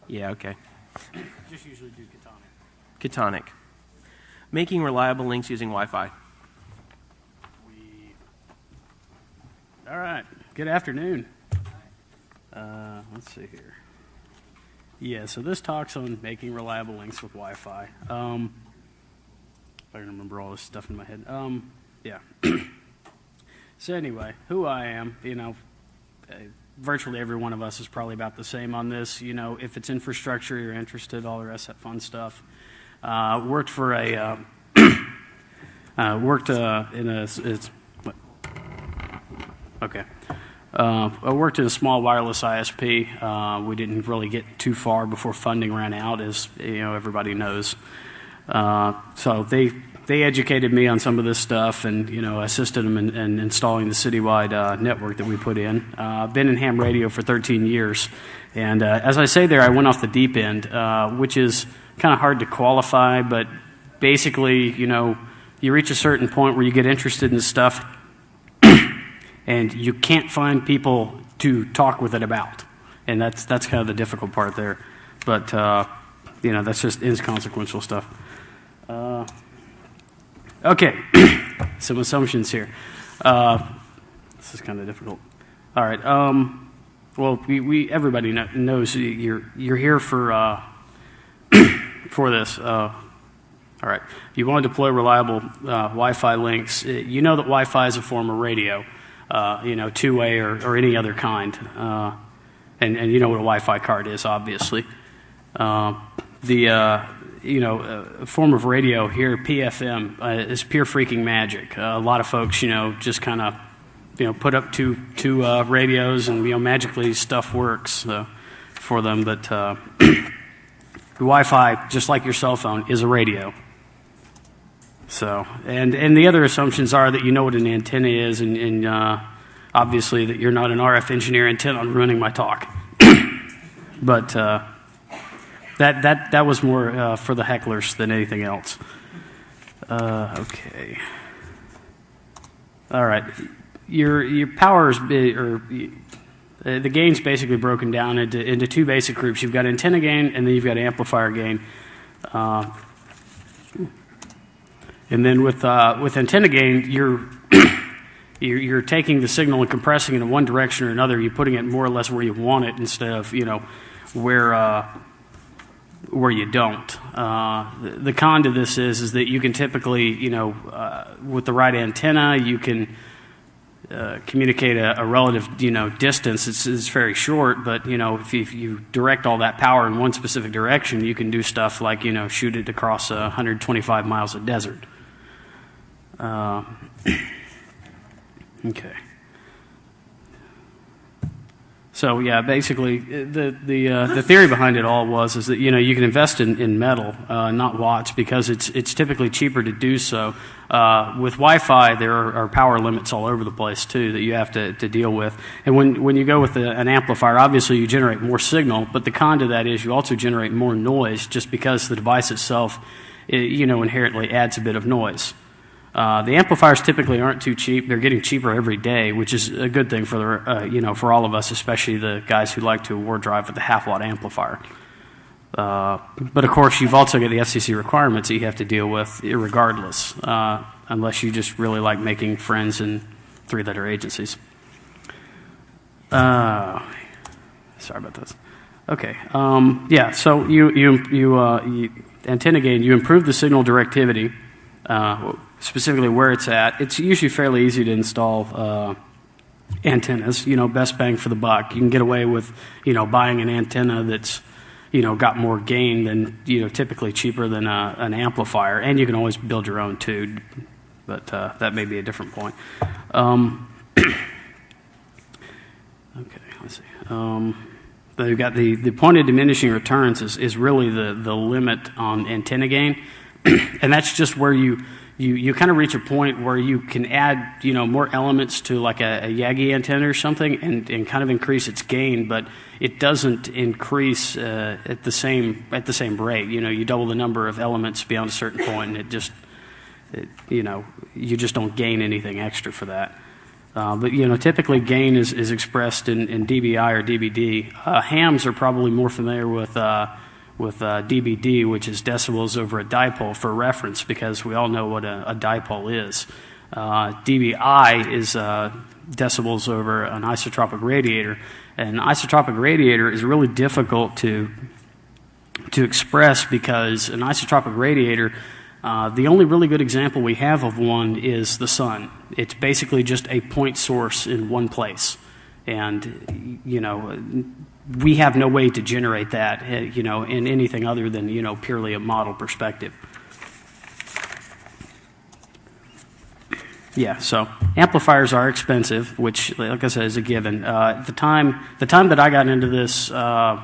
Yeah, okay. Just usually do Catonic. Catonic. Making reliable links using Wi-Fi. All right. Good afternoon. Let's see here. Yeah, so this talks on making reliable links with Wi-Fi. If I can remember all this stuff in my head. Yeah. So anyway, who I am, virtually every one of us is probably about the same on this. If it's infrastructure, you're interested, all the rest of that fun stuff. Worked for a, I worked in a small wireless ISP. We didn't really get too far before funding ran out, as everybody knows. So they educated me on some of this stuff, and assisted them in installing the citywide network that we put in. I've been in ham radio for 13 years, and as I say there, I went off the deep end, which is kind of hard to qualify, but basically, you reach a certain point where you get interested in stuff, and you can't find people to talk with it about, and that's kind of the difficult part there. But that's just inconsequential stuff. Okay, some assumptions here. This is kind of difficult. All right. Well, everybody knows you're here for this. All right. If you want to deploy reliable Wi-Fi links, you know that Wi-Fi is a form of radio. Two-way or any other kind. And you know what a Wi-Fi card is, obviously. A form of radio here, PFM, is pure freaking magic. A lot of folks, just kind of, put up two radios and, magically stuff works for them. But the Wi-Fi, just like your cell phone, is a radio. So, and the other assumptions are that you know what an antenna is, and obviously that you're not an RF engineer intent on ruining my talk. But that was more for the hecklers than anything else. Okay. All right. Your power is the gain's basically broken down into two basic groups. You've got antenna gain, and then you've got amplifier gain. And then with antenna gain, you're taking the signal and compressing it in one direction or another. You're putting it more or less where you want it instead of where you don't. The con to this is that you can typically with the right antenna you can communicate a relative distance. It's very short, but if you direct all that power in one specific direction, you can do stuff like shoot it across 125 miles of desert. Okay. So yeah, basically the theory behind it all is that you can invest in metal, not watts, because it's typically cheaper to do so. With Wi-Fi, there are power limits all over the place too that you have to deal with. And when you go with an amplifier, obviously you generate more signal, but the con to that is you also generate more noise, just because the device itself, inherently adds a bit of noise. The amplifiers typically aren't too cheap. They're getting cheaper every day, which is a good thing for for all of us, especially the guys who like to award drive with the half-watt amplifier. But of course, you've also got the FCC requirements that you have to deal with, regardless, unless you just really like making friends in three-letter agencies. Sorry about this. Okay. Yeah. So you antenna gain. You improve the signal directivity. Specifically where it's at. It's usually fairly easy to install antennas, best bang for the buck. You can get away with, buying an antenna that's, got more gain than, typically cheaper than an amplifier, and you can always build your own too, but that may be a different point. Okay, let's see. They've got the point of diminishing returns is really the limit on antenna gain, and that's just where you kind of reach a point where you can add, more elements to like a Yagi antenna or something and kind of increase its gain, but it doesn't increase at the same rate. You double the number of elements beyond a certain point, and you just don't gain anything extra for that. But typically gain is expressed in dBi or dBd. Hams are probably more familiar with dBd, which is decibels over a dipole for reference, because we all know what a dipole is. dBi is decibels over an isotropic radiator. And an isotropic radiator is really difficult to express, because an isotropic radiator, the only really good example we have of one is the sun. It's basically just a point source in one place. And, we have no way to generate that, in anything other than, purely a model perspective. Yeah, so amplifiers are expensive, which, like I said, is a given. The time that I got into this, the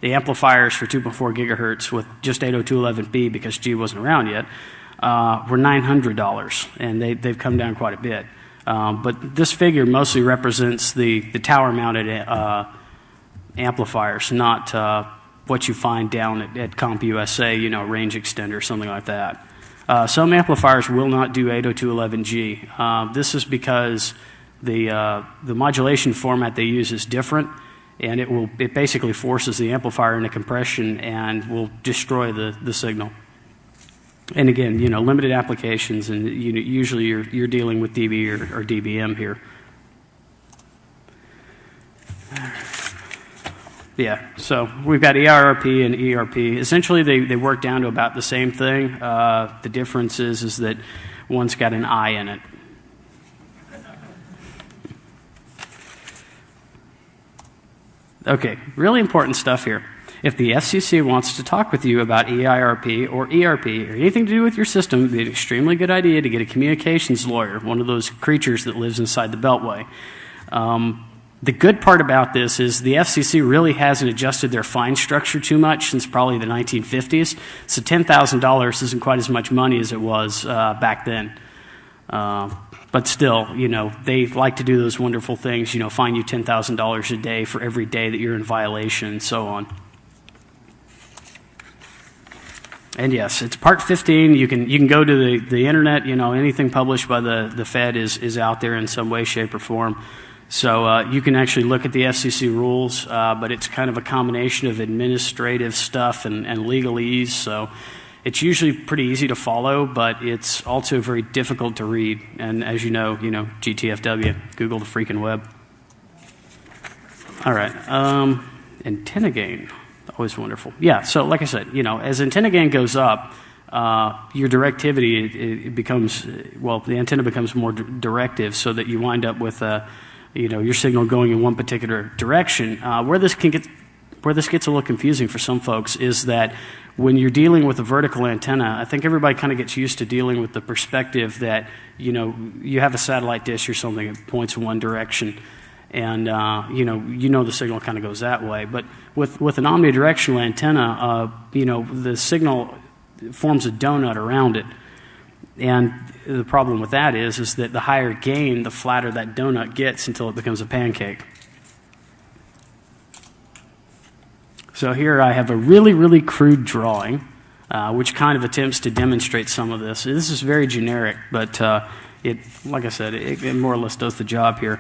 amplifiers for 2.4 gigahertz with just 802.11b, because G wasn't around yet, were $900, and they've come down quite a bit. But this figure mostly represents the tower-mounted amplifiers, not what you find down at CompUSA, range extender or something like that. Some amplifiers will not do 802.11g. This is because the modulation format they use is different, and it basically forces the amplifier into compression and will destroy the signal. And again, limited applications, and usually you're dealing with dB or dBm here. Yeah, so we've got EIRP and ERP. Essentially, they work down to about the same thing. The difference is that one's got an I in it. Okay, really important stuff here. If the FCC wants to talk with you about EIRP or ERP or anything to do with your system, it would be an extremely good idea to get a communications lawyer, one of those creatures that lives inside the Beltway. The good part about this is the FCC really hasn't adjusted their fine structure too much since probably the 1950s. So $10,000 isn't quite as much money as it was back then. But still, they like to do those wonderful things, fine you $10,000 a day for every day that you're in violation and so on. And yes, it's Part 15. You can go to the internet. Anything published by the Fed is out there in some way, shape, or form. So you can actually look at the FCC rules, but it's kind of a combination of administrative stuff and legalese. So it's usually pretty easy to follow, but it's also very difficult to read. And as you know, GTFW, Google the freaking web. All right, antenna gain, always wonderful. Yeah, so like I said, as antenna gain goes up, your directivity, it becomes, the antenna becomes more directive, so that you wind up with your signal going in one particular direction. Where this gets a little confusing for some folks is that when you're dealing with a vertical antenna, I think everybody kind of gets used to dealing with the perspective that you have a satellite dish or something that points in one direction, and the signal kind of goes that way. But with an omnidirectional antenna, the signal forms a donut around it. And the problem with that is that the higher gain, the flatter that donut gets until it becomes a pancake. So here I have a really, really crude drawing, which kind of attempts to demonstrate some of this. This is very generic, but like I said, it more or less does the job here.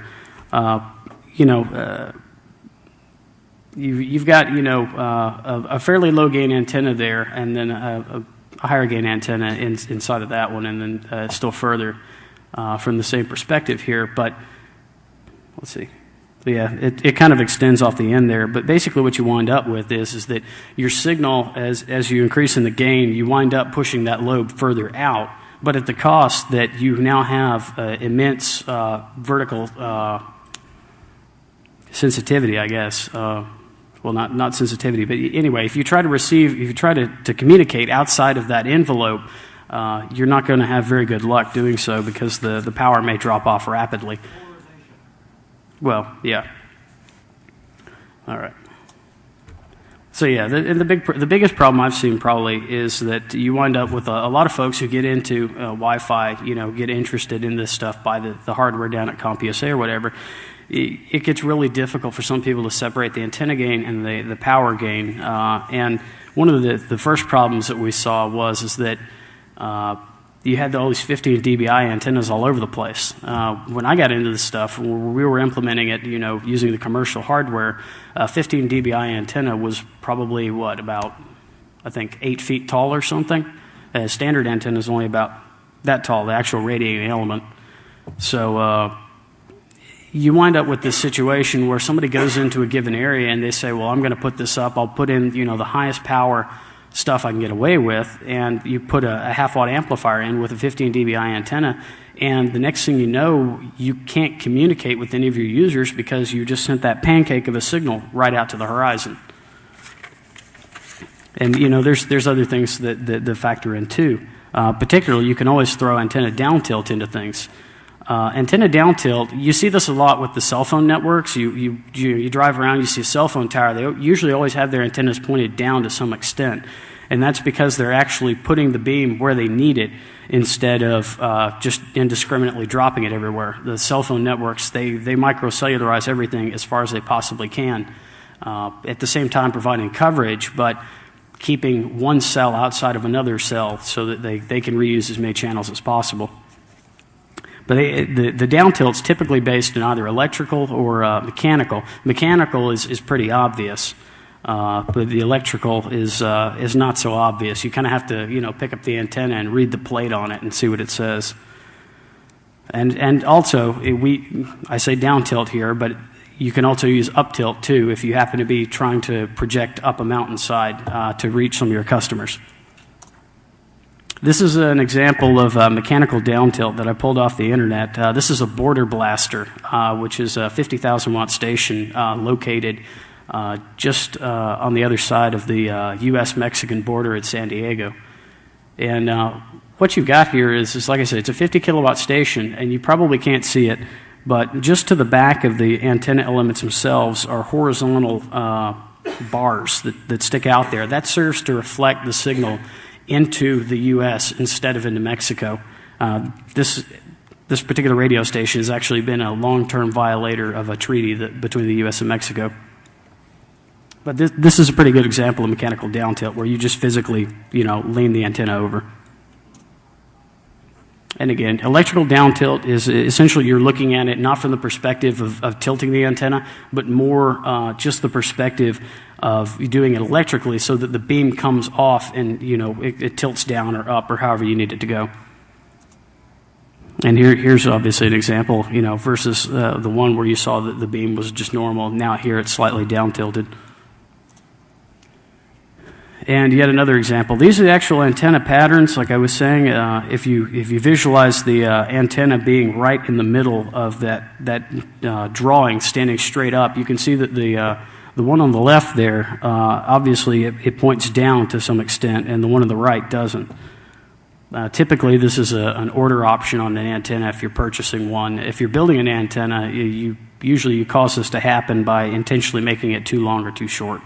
You've got a fairly low gain antenna there, and then a higher gain antenna inside of that one, and then still further from the same perspective here. But let's see. Yeah, it kind of extends off the end there. But basically what you wind up with is that your signal, as you increase in the gain, you wind up pushing that lobe further out, but at the cost that you now have immense vertical sensitivity, I guess. Well, not sensitivity, but anyway, if you try to communicate outside of that envelope, you're not going to have very good luck doing so, because the power may drop off rapidly. Well, yeah. All right. So yeah, the biggest problem I've seen probably is that you wind up with a lot of folks who get into Wi-Fi, get interested in this stuff, buy the hardware down at CompUSA or whatever. It gets really difficult for some people to separate the antenna gain and the power gain. And one of the first problems that we saw is that you had all these 15 dBi antennas all over the place. When I got into this stuff, we were implementing it, using the commercial hardware. 15 dBi antenna was probably about, I think, 8 feet tall or something. A standard antenna is only about that tall, the actual radiating element. So you wind up with this situation where somebody goes into a given area and they say, well, I'm going to put this up. I'll put in, the highest power stuff I can get away with, and you put a half-watt amplifier in with a 15 dBi antenna, and the next thing you know, you can't communicate with any of your users because you just sent that pancake of a signal right out to the horizon. And there's other things that factor in too. Particularly, you can always throw antenna down tilt into things. Antenna down tilt, you see this a lot with the cell phone networks. You drive around, you see a cell phone tower. They usually always have their antennas pointed down to some extent. And that's because they're actually putting the beam where they need it instead of just indiscriminately dropping it everywhere. The cell phone networks, they microcellularize everything as far as they possibly can. At the same time providing coverage, but keeping one cell outside of another cell so that they can reuse as many channels as possible. But the down tilt's typically based in either electrical or mechanical. Mechanical is pretty obvious, but the electrical is not so obvious. You kind of have to pick up the antenna and read the plate on it and see what it says. And also I say down tilt here, but you can also use up tilt too if you happen to be trying to project up a mountainside to reach some of your customers. This is an example of mechanical down tilt that I pulled off the internet. This is a border blaster, which is a 50,000 watt station located just on the other side of the U.S.-Mexican border at San Diego. And what you've got here is, like I said, it's a 50 kilowatt station, and you probably can't see it, but just to the back of the antenna elements themselves are horizontal bars that stick out there. That serves to reflect the signal into the U.S. instead of into Mexico. This particular radio station has actually been a long-term violator of a treaty between the U.S. and Mexico. But this is a pretty good example of mechanical down tilt where you just physically, lean the antenna over. And again, electrical down tilt is essentially you're looking at it not from the perspective of tilting the antenna, but more just the perspective of doing it electrically so that the beam comes off and it tilts down or up or however you need it to go. And here's obviously an example, versus the one where you saw that the beam was just normal. Now here it's slightly down tilted. And yet another example. These are the actual antenna patterns. Like I was saying, if you visualize the antenna being right in the middle of that drawing, standing straight up, you can see that the one on the left there, obviously it points down to some extent, and the one on the right doesn't. Typically, this is an order option on an antenna if you're purchasing one. If you're building an antenna, usually you cause this to happen by intentionally making it too long or too short.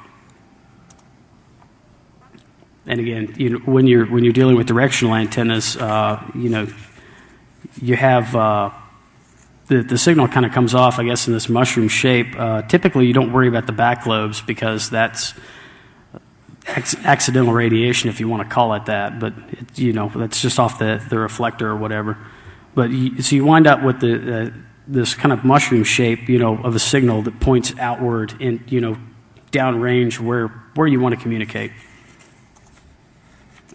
And again, when you're dealing with directional antennas, you have the signal kind of comes off, I guess, in this mushroom shape. Typically, you don't worry about the back lobes because that's accidental radiation, if you want to call it that. But that's just off the reflector or whatever. But so you wind up with this kind of mushroom shape, of a signal that points outward in downrange where you want to communicate.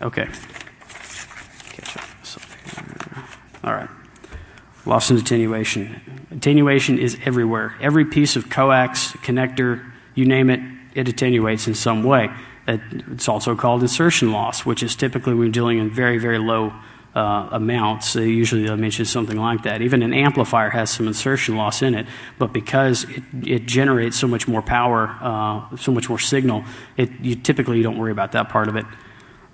Okay. Catch up this up here. All right. Loss and attenuation. Attenuation is everywhere. Every piece of coax, connector, you name it, it attenuates in some way. It's also called insertion loss, which is typically when you're dealing in very, very low amounts. Usually they'll mention something like that. Even an amplifier has some insertion loss in it, but because it generates so much more power, so much more signal, you typically don't worry about that part of it.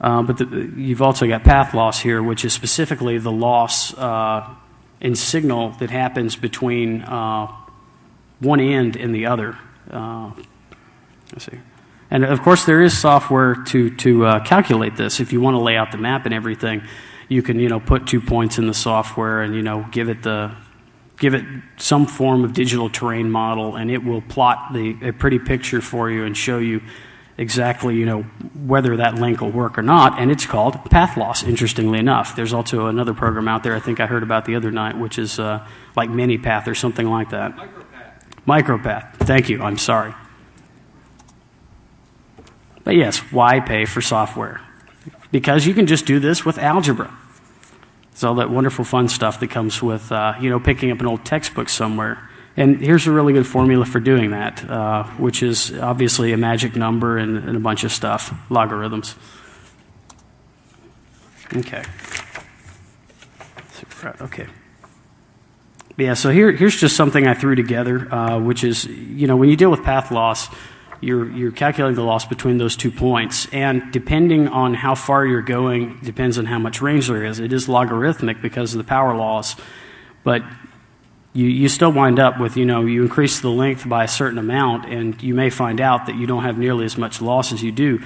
But you've also got path loss here, which is specifically the loss in signal that happens between one end and the other. Let's see. And of course, there is software to calculate this. If you want to lay out the map and everything, you can put 2 points in the software and give it some form of digital terrain model, and it will plot a pretty picture for you and show you exactly, whether that link will work or not, and it's called path loss, interestingly enough. There's also another program out there I think I heard about the other night, which is like MiniPath or something like that. Micropath. Thank you. I'm sorry. But yes, why pay for software? Because you can just do this with algebra. It's all that wonderful fun stuff that comes with, picking up an old textbook somewhere. And here's a really good formula for doing that, which is obviously a magic number and a bunch of stuff, logarithms. Okay. Okay. Yeah, so here's just something I threw together, which is, when you deal with path loss, you're calculating the loss between those 2 points. And depending on how far you're going, depends on how much range there is. It is logarithmic because of the power loss, but you still wind up with, you increase the length by a certain amount, and you may find out that you don't have nearly as much loss as you do,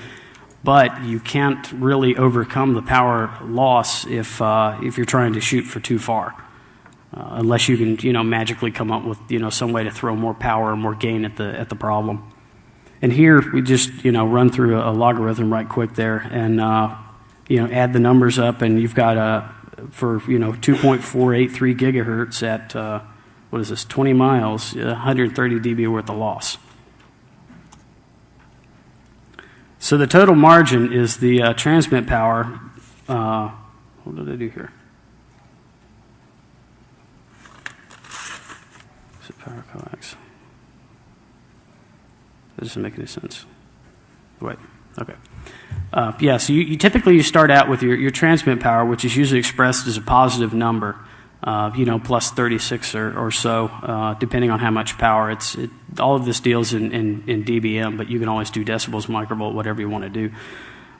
but you can't really overcome the power loss if you're trying to shoot for too far, unless you can, magically come up with, some way to throw more power or more gain at the problem. And here we just, run through a logarithm right quick there, and add the numbers up, and you've got for 2.483 gigahertz at 20 miles, 130 dB worth of loss. So the total margin is the transmit power. What did I do here? Is it power coax? That doesn't make any sense. Wait, okay. So you typically start out with your transmit power, which is usually expressed as a positive number, plus 36 or so, depending on how much power. All of this deals in dBm, but you can always do decibels, microvolt, whatever you want to do.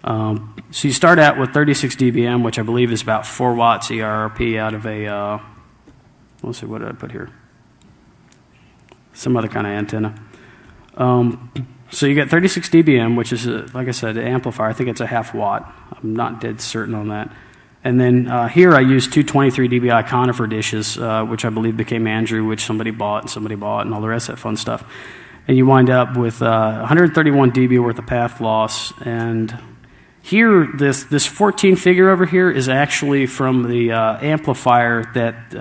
So you start out with 36 dBm, which I believe is about 4 watts ERRP out of a, let's see, what did I put here? Some other kind of antenna. So you get 36 dBm, which is, like I said, an amplifier. I think it's a half watt. I'm not dead certain on that. And then here I used two 23 dBi conifer dishes, which I believe became Andrew, which somebody bought, and all the rest of that fun stuff. And you wind up with 131 dB worth of path loss. And here, this 14 figure over here is actually from the amplifier that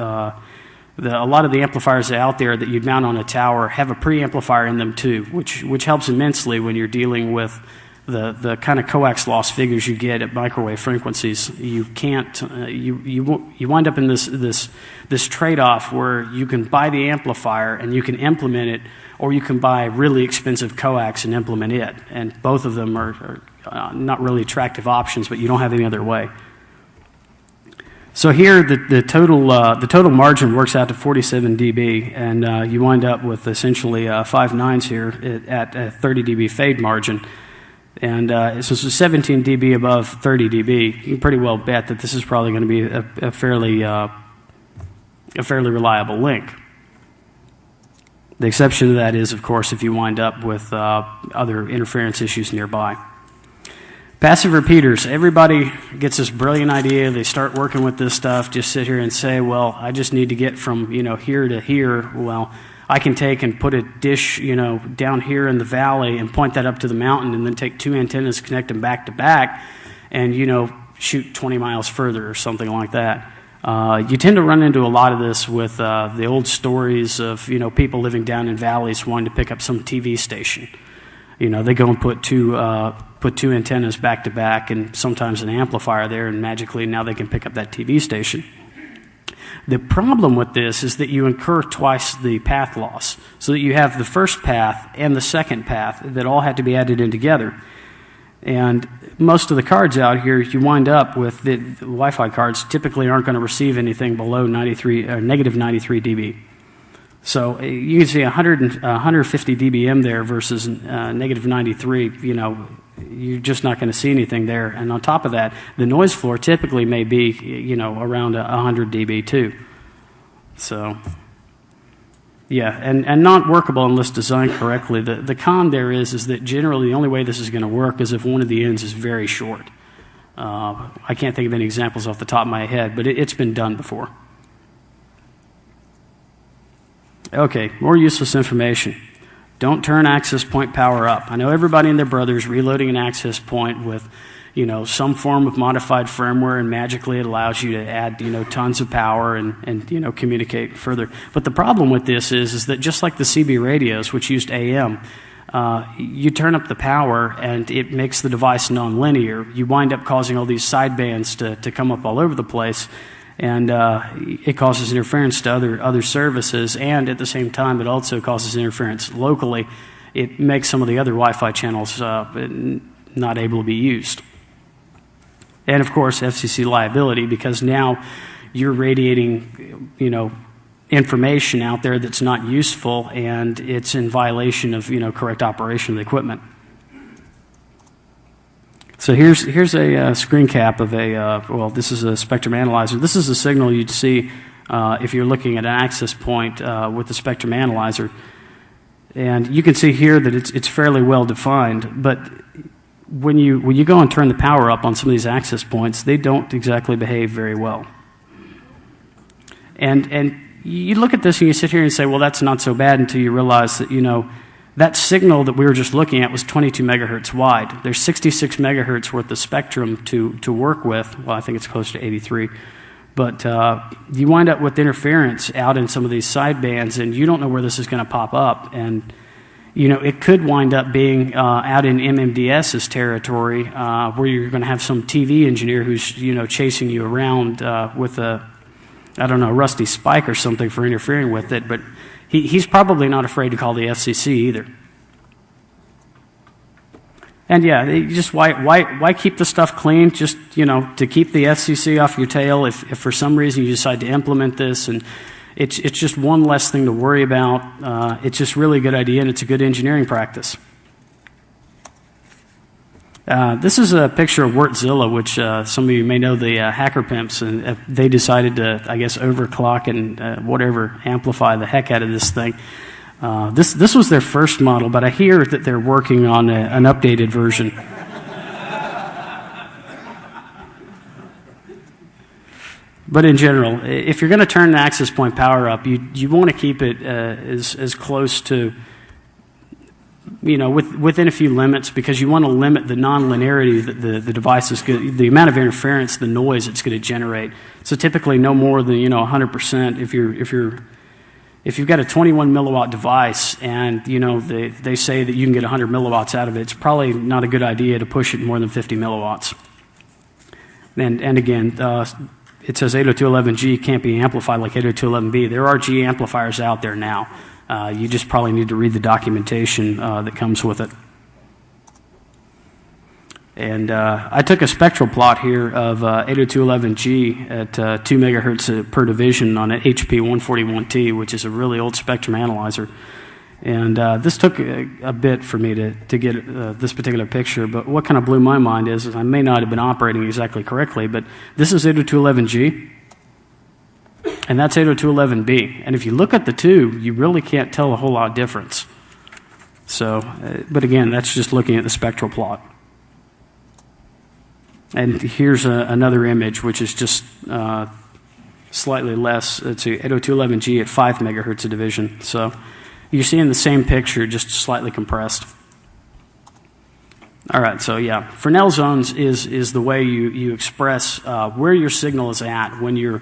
a lot of the amplifiers out there that you'd mount on a tower have a preamplifier in them too, which helps immensely when you're dealing with the kind of coax loss figures you get at microwave frequencies. You can't you wind up in this trade-off where you can buy the amplifier and you can implement it, or you can buy really expensive coax and implement it. And both of them are not really attractive options, but you don't have any other way. So here, the total margin works out to 47 dB, and you wind up with essentially 5 nines here at a 30 dB fade margin. And so it's 17 dB above 30 dB. You can pretty well bet that this is probably going to be a fairly reliable link. The exception to that is, of course, if you wind up with other interference issues nearby. Passive repeaters. Everybody gets this brilliant idea. They start working with this stuff. Just sit here and say, well, I just need to get from here to here. Well, I can take and put a dish down here in the valley and point that up to the mountain, and then take two antennas, connect them back to back, and shoot 20 miles further or something like that. You tend to run into a lot of this with the old stories of people living down in valleys wanting to pick up some TV station. They go and put two antennas back to back and sometimes an amplifier there, and magically now they can pick up that TV station. The problem with this is that you incur twice the path loss, so that you have the first path and the second path that all have to be added in together. And most of the cards out here, you wind up with the Wi-Fi cards typically aren't going to receive anything below negative 93 dB. So you can see 150 dBm there versus negative 93. You're just not going to see anything there. And on top of that, the noise floor typically may be around 100 dB too. So yeah, and not workable unless designed correctly. The con there is that generally the only way this is going to work is if one of the ends is very short. I can't think of any examples off the top of my head, but it's been done before. Okay, more useless information. Don't turn access point power up. I know everybody and their brother is reloading an access point with, some form of modified firmware, and magically it allows you to add, tons of power and communicate further. But the problem with this is that just like the CB radios, which used AM, you turn up the power and it makes the device nonlinear. You wind up causing all these sidebands to come up all over the place, and it causes interference to other services, and at the same time it also causes interference locally. It makes some of the other Wi-Fi channels not able to be used. And of course FCC liability, because now you're radiating information out there that's not useful, and it's in violation of correct operation of the equipment. So here's a screen cap of this is a spectrum analyzer. This is a signal you'd see if you're looking at an access point with the spectrum analyzer. And you can see here that it's fairly well defined, but when you go and turn the power up on some of these access points, they don't exactly behave very well. And you look at this and you sit here and say, well, that's not so bad, until you realize that that signal that we were just looking at was 22 megahertz wide. There's 66 megahertz worth of spectrum to work with. Well, I think it's close to 83. But you wind up with interference out in some of these sidebands, and you don't know where this is going to pop up. And it could wind up being out in MMDS's territory, where you're going to have some TV engineer who's chasing you around with a rusty spike or something for interfering with it. But he's probably not afraid to call the FCC either. And yeah, just why keep the stuff clean? Just to keep the FCC off your tail if for some reason you decide to implement this, and it's just one less thing to worry about. It's just really a good idea, and it's a good engineering practice. This is a picture of Wurtzilla, which some of you may know, the hacker pimps, and they decided to, I guess, overclock and amplify the heck out of this thing. This was their first model, but I hear that they're working on an updated version. But in general, if you're going to turn the access point power up, you want to keep it as close to, within a few limits, because you want to limit the nonlinearity that the device is the amount of interference, the noise it's going to generate. So typically no more than 100%. If you've got a 21 milliwatt device and they say that you can get 100 milliwatts out of it, it's probably not a good idea to push it more than 50 milliwatts. And again, it says 802.11g can't be amplified like 802.11b. There are G amplifiers out there now. You just probably need to read the documentation that comes with it. And I took a spectral plot here of 802.11g at 2 megahertz per division on an HP 141T, which is a really old spectrum analyzer. And this took a bit for me to get this particular picture, but what kind of blew my mind is I may not have been operating exactly correctly, but this is 802.11g, and that's 802.11b. And if you look at the two, you really can't tell a whole lot of difference. So, but again, that's just looking at the spectral plot. And here's another image, which is just slightly less. It's a 802.11g at 5 megahertz a division. So you're seeing the same picture, just slightly compressed. All right, so yeah, Fresnel zones is the way you express where your signal is at when you're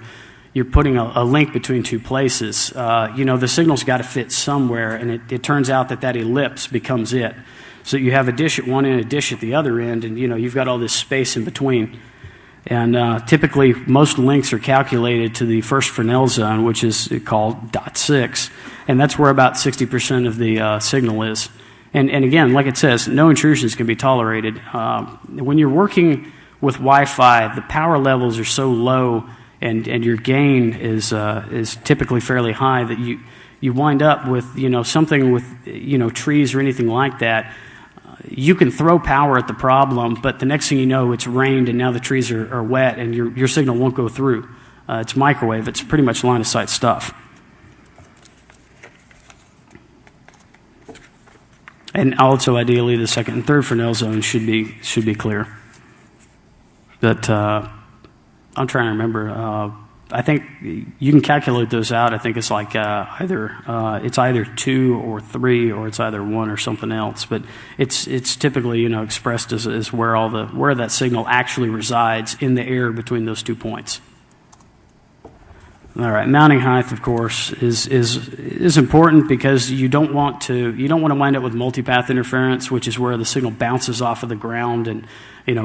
putting a link between two places. The signal's got to fit somewhere, and it turns out that ellipse becomes it. So you have a dish at one end, a dish at the other end, and you've got all this space in between. And typically, most links are calculated to the first Fresnel zone, which is called .6, and that's where about 60% of the signal is. And again, like it says, no intrusions can be tolerated. When you're working with Wi-Fi, the power levels are so low, and your gain is typically fairly high that you wind up with something with trees or anything like that. You can throw power at the problem, but the next thing you know, it's rained and now the trees are wet and your signal won't go through. It's microwave. It's pretty much line of sight stuff. And also, ideally, the second and third Fresnel zones should be clear. But I'm trying to remember. I think you can calculate those out. I think it's like either 2 or 3, or it's either 1 or something else. But it's typically expressed as where that signal actually resides in the air between those 2 points. All right, mounting height, of course, is important because you don't want to wind up with multipath interference, which is where the signal bounces off of the ground and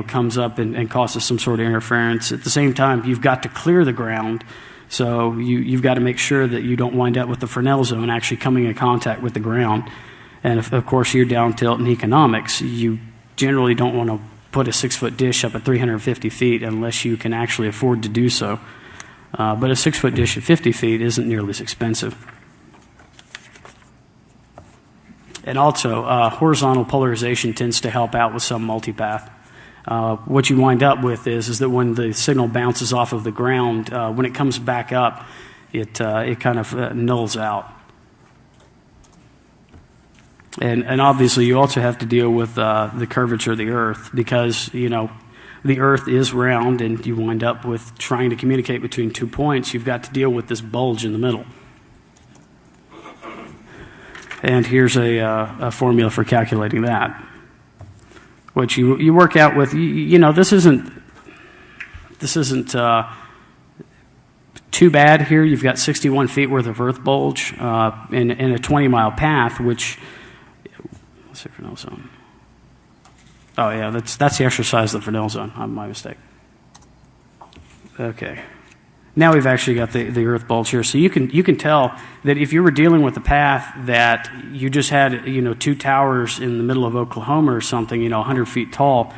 comes up and causes some sort of interference. At the same time, you've got to clear the ground, so you've got to make sure that you don't wind up with the Fresnel zone actually coming in contact with the ground. And of course, you're down tilt in economics. You generally don't want to put a 6-foot dish up at 350 feet unless you can actually afford to do so. But a 6-foot dish at 50 feet isn't nearly as expensive. And also, horizontal polarization tends to help out with some multipath. What you wind up with is that when the signal bounces off of the ground, when it comes back up, it kind of nulls out. And obviously, you also have to deal with the curvature of the Earth because, the Earth is round, and you wind up with trying to communicate between 2 points. You've got to deal with this bulge in the middle. And here's a formula for calculating that, which you work out with. This isn't too bad here. You've got 61 feet worth of Earth bulge in a 20-mile path, which let's see, Fresnel zone. Oh yeah, that's the exercise of the Fresnel zone. My mistake. Okay, now we've actually got the Earth bulge here, so you can tell that if you were dealing with a path that you just had 2 towers in the middle of Oklahoma or something, 100 feet tall,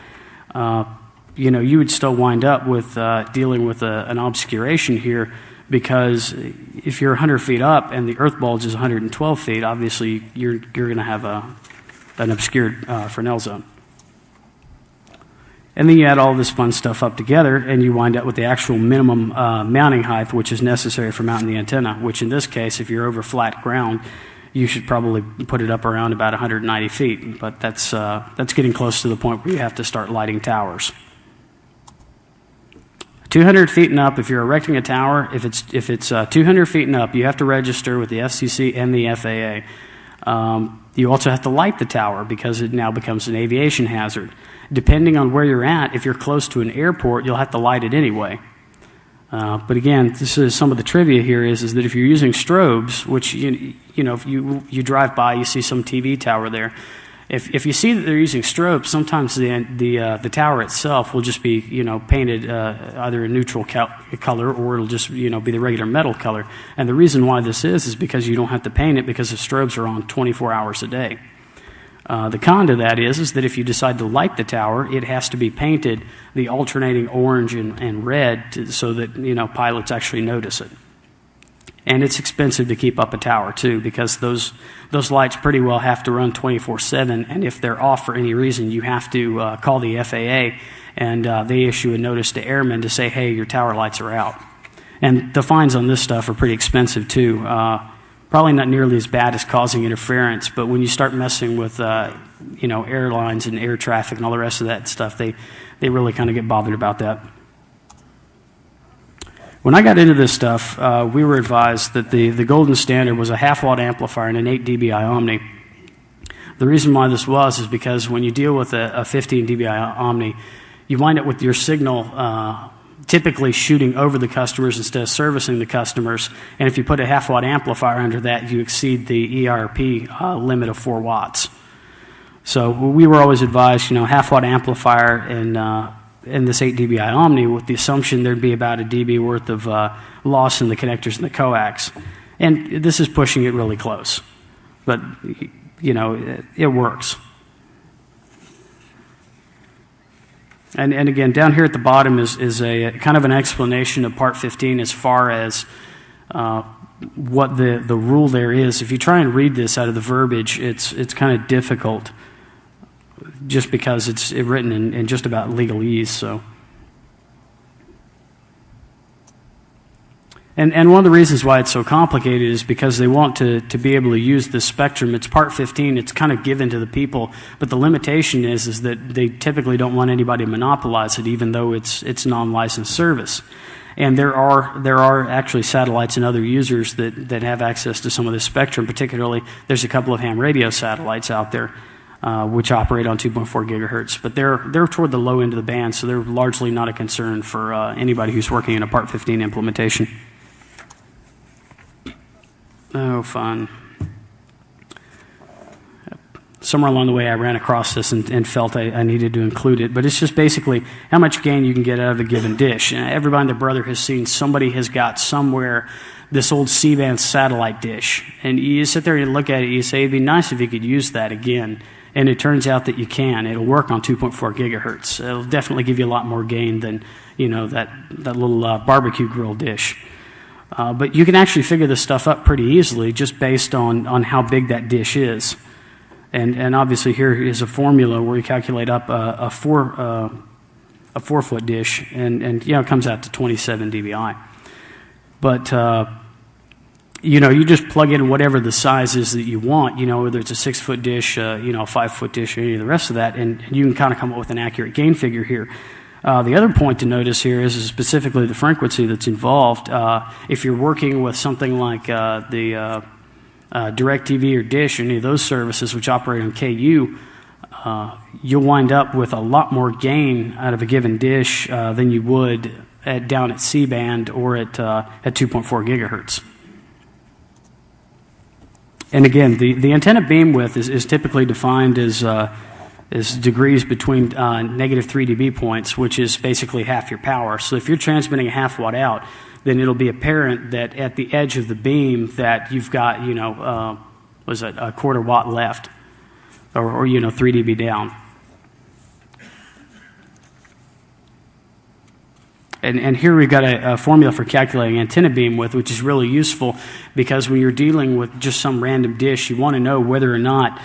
you would still wind up with dealing with an obscuration here, because if you're 100 feet up and the Earth bulge is 112 feet, obviously you're going to have an obscured Fresnel zone. And then you add all this fun stuff up together, and you wind up with the actual minimum mounting height, which is necessary for mounting the antenna, which in this case, if you're over flat ground, you should probably put it up around about 190 feet. But that's getting close to the point where you have to start lighting towers. 200 feet and up, if you're erecting a tower, if it's 200 feet and up, you have to register with the FCC and the FAA. You also have to light the tower because it now becomes an aviation hazard. Depending on where you're at, if you're close to an airport, you'll have to light it anyway. But again, this is some of the trivia here is that if you're using strobes, which if you drive by, you see some TV tower there. If you see that they're using strobes, sometimes the tower itself will just be painted either a neutral color, or it'll just be the regular metal color. And the reason why this is because you don't have to paint it because the strobes are on 24 hours a day. The con to that is that if you decide to light the tower, it has to be painted the alternating orange and red so that pilots actually notice it. And it's expensive to keep up a tower too, because those lights pretty well have to run 24/7. And if they're off for any reason, you have to call the FAA, and they issue a notice to airmen to say, "Hey, your tower lights are out." And the fines on this stuff are pretty expensive too. Probably not nearly as bad as causing interference, but when you start messing with airlines and air traffic and all the rest of that stuff, they really kind of get bothered about that. When I got into this stuff, we were advised that the golden standard was a half-watt amplifier and an 8 dBi Omni. The reason why this is because when you deal with a 15 dBi Omni, you wind up with your signal typically shooting over the customers instead of servicing the customers. And if you put a half-watt amplifier under that, you exceed the ERP limit of 4 watts. So we were always advised, half-watt amplifier and this 8 dBi Omni, with the assumption there'd be about a dB worth of loss in the connectors and the coax. And this is pushing it really close. But, it works. And again, down here at the bottom is a kind of an explanation of Part 15 as far as what the rule there is. If you try and read this out of the verbiage, it's kind of difficult, just because it's written in just about legalese. So, and one of the reasons why it's so complicated is because they want to be able to use this spectrum. It's Part 15. It's kind of given to the people, but the limitation is that they typically don't want anybody to monopolize it, even though it's non-licensed service. And there are actually satellites and other users that have access to some of this spectrum. Particularly, there's a couple of ham radio satellites out there which operate on 2.4 gigahertz, but they're toward the low end of the band, so they're largely not a concern for anybody who's working in a Part 15 implementation. Oh, fun. Somewhere along the way, I ran across this and felt I needed to include it. But it's just basically how much gain you can get out of a given dish. And everybody and their brother has seen somebody has got somewhere this old C-band satellite dish. And you sit there and look at it, you say, it'd be nice if you could use that again. And it turns out that you can. It'll work on 2.4 gigahertz. It'll definitely give you a lot more gain than, that little barbecue grill dish. But you can actually figure this stuff up pretty easily just based on how big that dish is. And obviously here is a formula where you calculate up a 4-foot dish, and it comes out to 27 dBi. But you just plug in whatever the size is that you want. Whether it's a 6-foot dish, a 5-foot dish, or any of the rest of that, and you can kind of come up with an accurate gain figure here. The other point to notice here is specifically the frequency that's involved. If you're working with something like the DirecTV or Dish, or any of those services which operate on KU, you'll wind up with a lot more gain out of a given dish than you would down at C-band or at 2.4 gigahertz. And again, the antenna beam width is typically defined as degrees between negative 3 dB points, which is basically half your power. So if you're transmitting a half watt out, then it'll be apparent that at the edge of the beam that you've got, a quarter watt left, or 3 dB down. And here we've got a formula for calculating antenna beam width, which is really useful because when you're dealing with just some random dish, you want to know whether or not,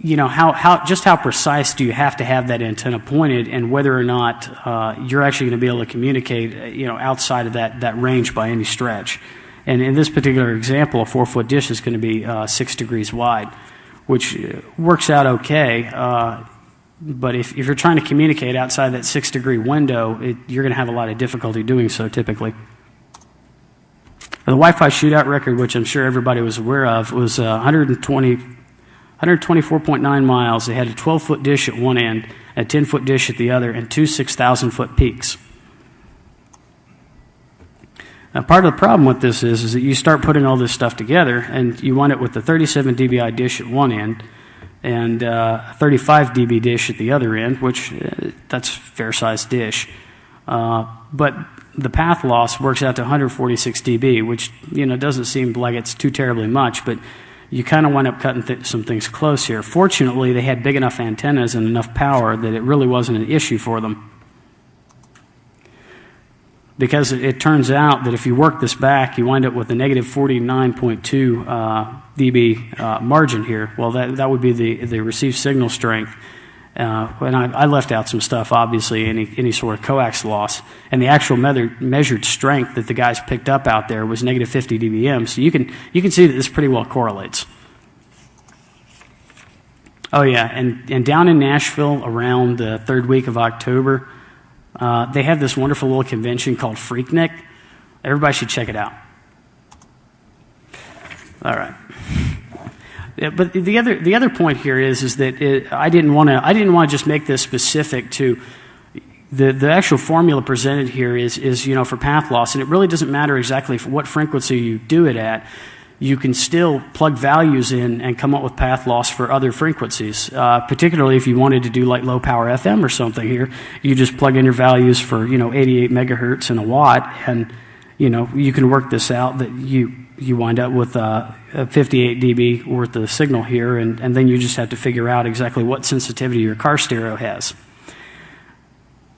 how precise do you have to have that antenna pointed, and whether or not you're actually going to be able to communicate, outside of that range by any stretch. And in this particular example, a 4-foot dish is going to be 6 degrees wide, which works out okay. But if you're trying to communicate outside that 6-degree window, you're going to have a lot of difficulty doing so typically. The Wi-Fi shootout record, which I'm sure everybody was aware of, was 124.9 miles. They had a 12-foot dish at one end, a 10-foot dish at the other, and two 6,000-foot peaks. Now, part of the problem with this is that you start putting all this stuff together, and you wind up with a 37 dBi dish at one end, and a 35 dB dish at the other end, which that's a fair-sized dish. But the path loss works out to 146 dB, which doesn't seem like it's too terribly much, but you kind of wind up cutting some things close here. Fortunately, they had big enough antennas and enough power that it really wasn't an issue for them. Because it turns out that if you work this back, you wind up with a negative 49.2 dB margin here. Well, that would be the received signal strength. And I left out some stuff, obviously, any sort of coax loss. And the actual measured strength that the guys picked up out there was negative 50 dBm. So you can see that this pretty well correlates. Oh yeah, and down in Nashville around the 3rd week of October, they have this wonderful little convention called Freaknik. Everybody should check it out. All right. Yeah, but the other point here is that I didn't want to just make this specific to the actual formula presented here is for path loss, and it really doesn't matter exactly what frequency you do it at. You can still plug values in and come up with path loss for other frequencies. Particularly if you wanted to do like low power FM or something here, you just plug in your values for 88 megahertz and a watt, and you can work this out that you wind up with a 58 dB worth of signal here, and then you just have to figure out exactly what sensitivity your car stereo has.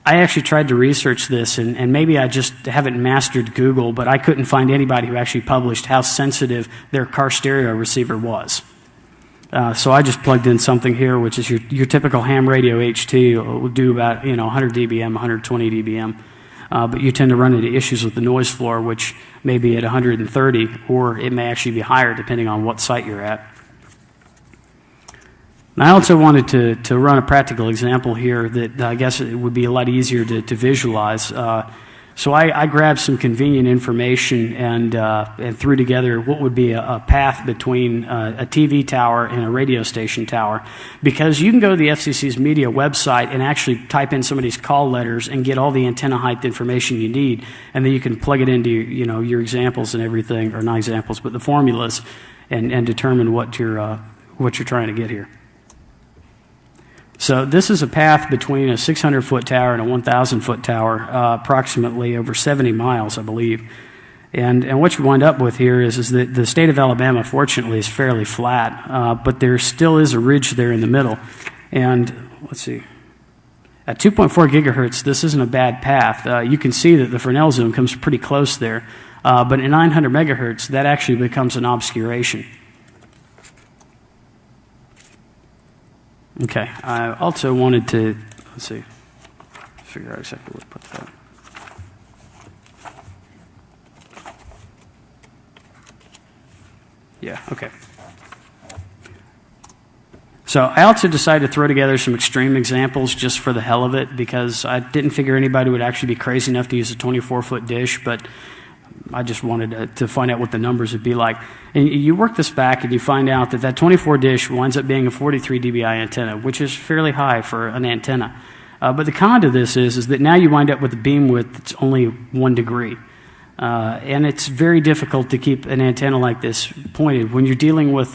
I actually tried to research this, and maybe I just haven't mastered Google, but I couldn't find anybody who actually published how sensitive their car stereo receiver was. So I just plugged in something here, which is your typical ham radio HT. Will do about 100 dBm, 120 dBm. But you tend to run into issues with the noise floor, which may be at 130, or it may actually be higher depending on what site you're at. And I also wanted to run a practical example here that I guess it would be a lot easier to visualize. So I grabbed some convenient information and threw together what would be a path between a TV tower and a radio station tower, because you can go to the FCC's media website and actually type in somebody's call letters and get all the antenna height information you need, and then you can plug it into your examples and everything, or not examples, but the formulas, and determine what you're trying to get here. So this is a path between a 600-foot tower and a 1,000-foot tower, approximately over 70 miles, I believe. And what you wind up with here is that the state of Alabama, fortunately, is fairly flat, but there still is a ridge there in the middle. And let's see. At 2.4 gigahertz, this isn't a bad path. You can see that the Fresnel zone comes pretty close there. But at 900 megahertz, that actually becomes an obscuration. Okay, I also wanted to, let's see, figure out exactly where to put that. Yeah, okay. So I also decided to throw together some extreme examples just for the hell of it, because I didn't figure anybody would actually be crazy enough to use a 24-foot dish, but I just wanted to find out what the numbers would be like. And you work this back and you find out that 24 dish winds up being a 43 dBi antenna, which is fairly high for an antenna. But the con to this is that now you wind up with a beam width that's only 1 degree. And it's very difficult to keep an antenna like this pointed. When you're dealing with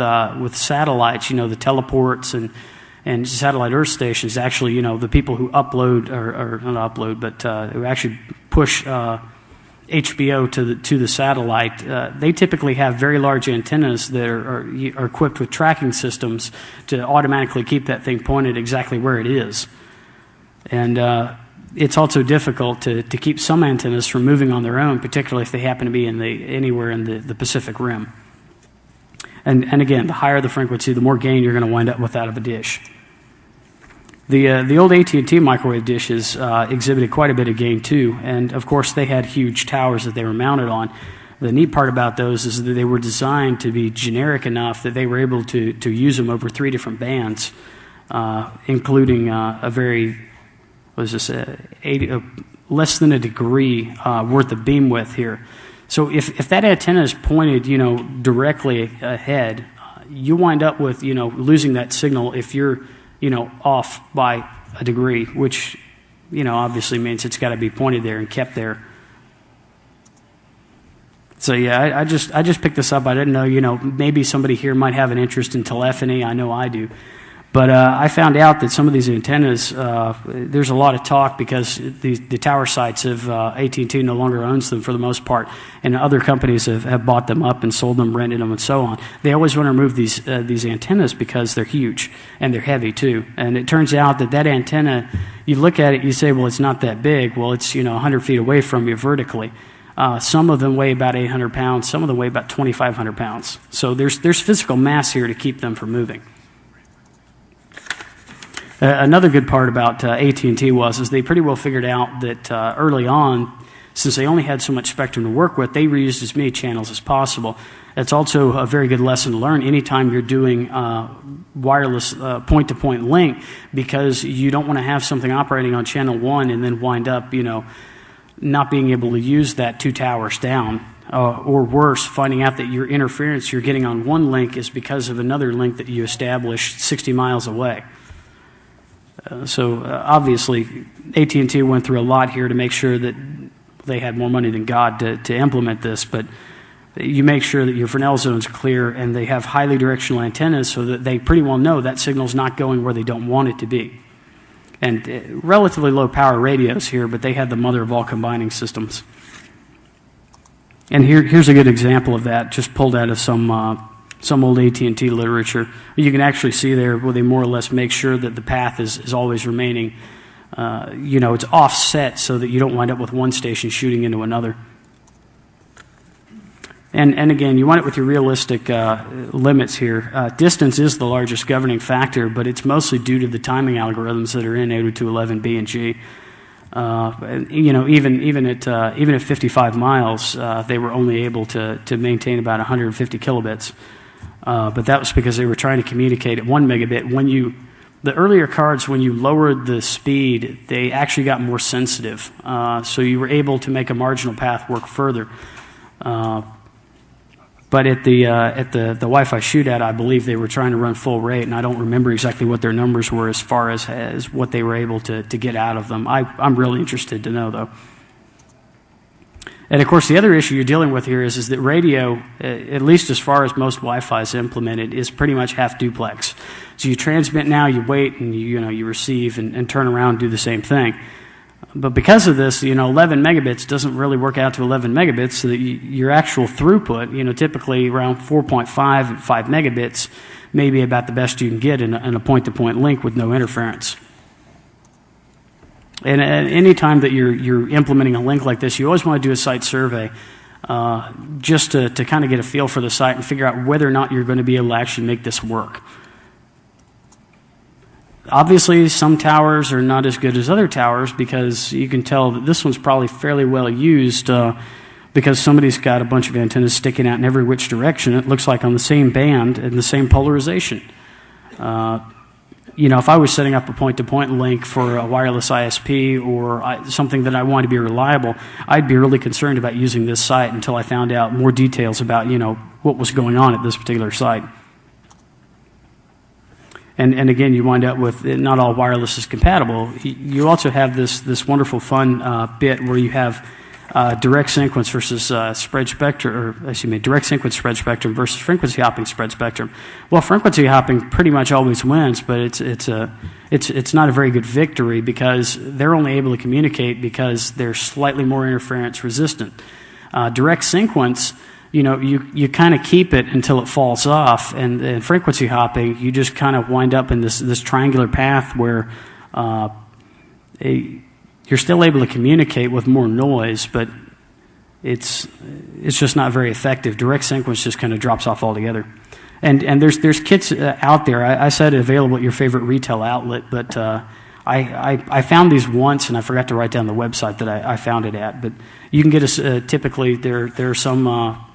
satellites, the teleports and satellite earth stations, actually, the people who upload, or not upload, but who actually push HBO to the satellite, they typically have very large antennas that are equipped with tracking systems to automatically keep that thing pointed exactly where it is. And it's also difficult to keep some antennas from moving on their own, particularly if they happen to be anywhere in the Pacific Rim. And again, the higher the frequency, the more gain you're going to wind up with out of a dish. The old AT&T microwave dishes exhibited quite a bit of gain too, and of course they had huge towers that they were mounted on. The neat part about those is that they were designed to be generic enough that they were able to use them over 3 different bands, including a very, less than a degree worth of beam width here. So if that antenna is pointed, directly ahead, you wind up with, losing that signal if you're off by a degree, which, obviously means it's got to be pointed there and kept there. So yeah, I just picked this up. I didn't know, maybe somebody here might have an interest in telephony. I know I do. But I found out that some of these antennas, there's a lot of talk because the tower sites have, AT&T no longer owns them for the most part, and other companies have bought them up and sold them, rented them, and so on. They always want to remove these antennas because they're huge, and they're heavy too. And it turns out that antenna, you look at it, you say, well, it's not that big. Well, it's 100 feet away from you vertically. Some of them weigh about 800 pounds. Some of them weigh about 2,500 pounds. So there's physical mass here to keep them from moving. Another good part about AT&T is they pretty well figured out that early on, since they only had so much spectrum to work with, they reused as many channels as possible. That's also a very good lesson to learn anytime you're doing wireless point-to-point link, because you don't want to have something operating on channel 1 and then wind up, not being able to use that 2 towers down. Or worse, finding out that your interference you're getting on one link is because of another link that you established 60 miles away. So obviously, AT&T went through a lot here to make sure that they had more money than God to implement this, but you make sure that your Fresnel zone's clear and they have highly directional antennas so that they pretty well know that signal's not going where they don't want it to be. And relatively low power radios here, but they had the mother of all combining systems. And here's a good example of that, just pulled out of some old AT&T literature. You can actually see there where they more or less make sure that the path is always remaining, it's offset so that you don't wind up with one station shooting into another. And again, you wind up with your realistic limits here. Distance is the largest governing factor, but it's mostly due to the timing algorithms that are in 802.11b and G. Even at 55 miles, they were only able to maintain about 150 kilobits. But that was because they were trying to communicate at 1 megabit. The earlier cards, when you lowered the speed, they actually got more sensitive. So you were able to make a marginal path work further. But at the Wi-Fi shootout, I believe they were trying to run full rate, and I don't remember exactly what their numbers were as far as what they were able to get out of them. I'm really interested to know, though. And, of course, the other issue you're dealing with here is that radio, at least as far as most Wi-Fi is implemented, is pretty much half duplex. So you transmit now, you wait, and you receive and turn around and do the same thing. But because of this, 11 megabits doesn't really work out to 11 megabits, so that your actual throughput, typically around 4.5 and 5 megabits, may be about the best you can get in a point-to-point link with no interference. And at any time that you're implementing a link like this, you always want to do a site survey just to kind of get a feel for the site and figure out whether or not you're going to be able to actually make this work. Obviously, some towers are not as good as other towers because you can tell that this one's probably fairly well used because somebody's got a bunch of antennas sticking out in every which direction. It looks like on the same band and the same polarization. If I was setting up a point-to-point link for a wireless ISP or something that I wanted to be reliable, I'd be really concerned about using this site until I found out more details about, what was going on at this particular site. And again, you wind up with not all wireless is compatible. You also have this wonderful fun bit where you have direct sequence versus spread spectrum, direct sequence spread spectrum versus frequency hopping spread spectrum. Well, frequency hopping pretty much always wins, but it's not a very good victory because they're only able to communicate because they're slightly more interference resistant. Direct sequence, you kind of keep it until it falls off, and frequency hopping, you just kind of wind up in this triangular path where you're still able to communicate with more noise, but it's just not very effective. Direct sequence just kind of drops off altogether. And there's kits out there. I said available at your favorite retail outlet, but I found these once, and I forgot to write down the website that I found it at. But you can get typically there are some.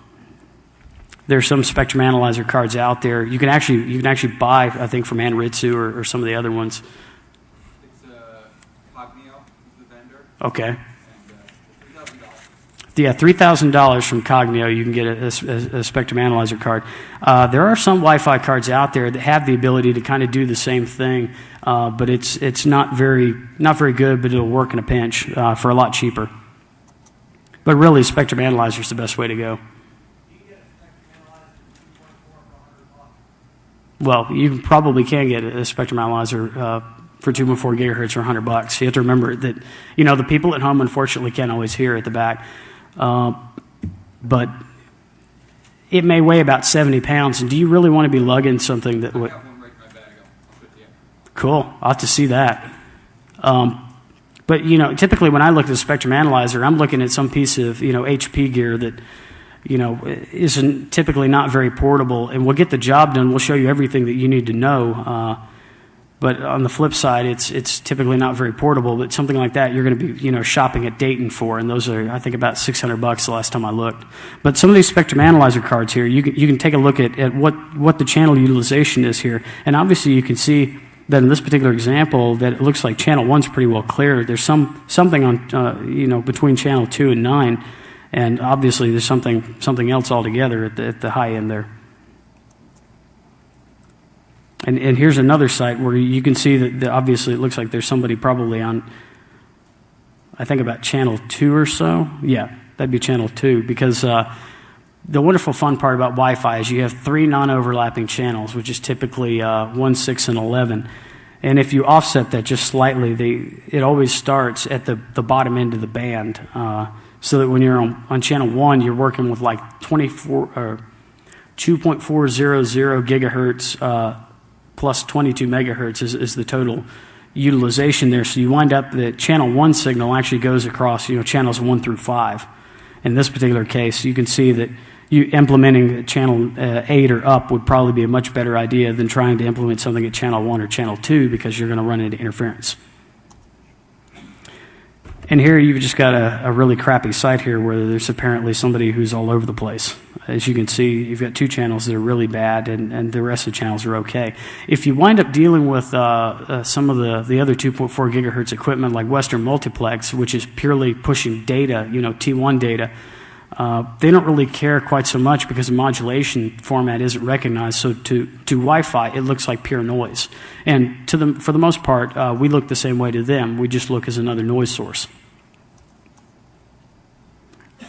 There's some spectrum analyzer cards out there. You can actually buy, I think, from Anritsu or some of the other ones. It's Cognio is the vendor. Okay. And $3,000. Yeah, $3,000 from Cognio. You can get a spectrum analyzer card. There are some Wi-Fi cards out there that have the ability to kind of do the same thing, but it's not very good. But it'll work in a pinch for a lot cheaper. But really, spectrum analyzer is the best way to go. Well, you probably can get a spectrum analyzer for 2.4 gigahertz for $100. You have to remember that the people at home unfortunately can't always hear at the back, but it may weigh about 70 pounds. And do you really want to be lugging something that would? I got one right in my bag. I'll put it to you. Cool. I'll have to see that. But typically when I look at a spectrum analyzer, I'm looking at some piece of HP gear that isn't typically not very portable, and we'll get the job done. We'll show you everything that you need to know. But on the flip side, it's typically not very portable. But something like that, you're going to be shopping at Dayton for, and those are I think about $600 the last time I looked. But some of these spectrum analyzer cards here, you can take a look at what the channel utilization is here, and obviously you can see that in this particular example that it looks like channel 1's pretty well clear. There's something on between channel 2 and 9. And obviously, there's something else altogether at the high end there. And here's another site where you can see that obviously it looks like there's somebody probably on, I think about channel 2 or so. Yeah, that'd be channel 2 because the wonderful fun part about Wi-Fi is you have 3 non-overlapping channels, which is typically 1, 6, and 11. And if you offset that just slightly, it always starts at the bottom end of the band. So that when you're on channel 1, you're working with like 2.400 gigahertz plus 22 megahertz is the total utilization there. So you wind up that channel 1 signal actually goes across channels 1 through 5. In this particular case, you can see that implementing channel 8 or up would probably be a much better idea than trying to implement something at channel 1 or channel 2 because you're going to run into interference. And here you've just got a really crappy site here where there's apparently somebody who's all over the place. As you can see, you've got 2 channels that are really bad, and the rest of the channels are okay. If you wind up dealing with some of the other 2.4 gigahertz equipment like Western Multiplex, which is purely pushing data, T1 data, they don't really care quite so much because the modulation format isn't recognized. So to Wi-Fi, it looks like pure noise. And for the most part, we look the same way to them. We just look as another noise source.